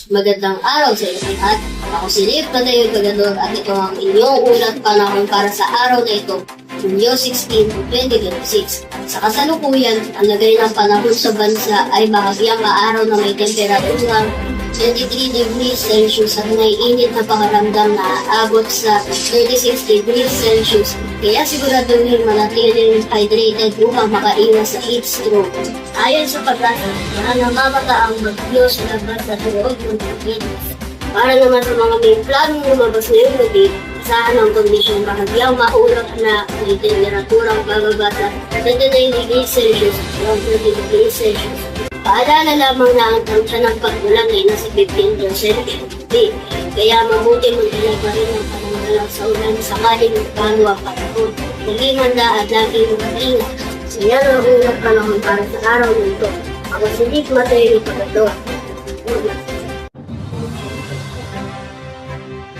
Magandang araw sa inyo lahat. Ako si Liv Tadeo Cagador at ito ang inyong unang panahon para sa araw na ito, Hunyo 16, 2026. Sa kasalukuyan, ang lagay ng panahon sa bansa ay bahagyang maaraw na may temperaturang 23 degrees Celsius at may init na pakaramdam na aabot sa 36 degrees Celsius. Kaya siguraduhin manatiling hydrated upang makaiwas sa heat stroke. Ayon sa pag-asa, namamata ang bagyo sa labas at loob ng Pilipinas. Para naman sa mga may planong lumabas ngayong gabi, asahan ang kondisyon bahagyang maulap na may temperaturang bababa sa 29 degrees Celsius at 30 degrees Celsius. Paalala lamang na ang tansya ng pag-ulan ay nasa 15% hindi. Kaya mabuti magdala pa rin ang pananggalang sa ulan sakaling magbago ang panahon. Maging handa at laging mag-ingat. So yan ang unang panahon para sa araw nito. Ako si Dick Mateo Cagador.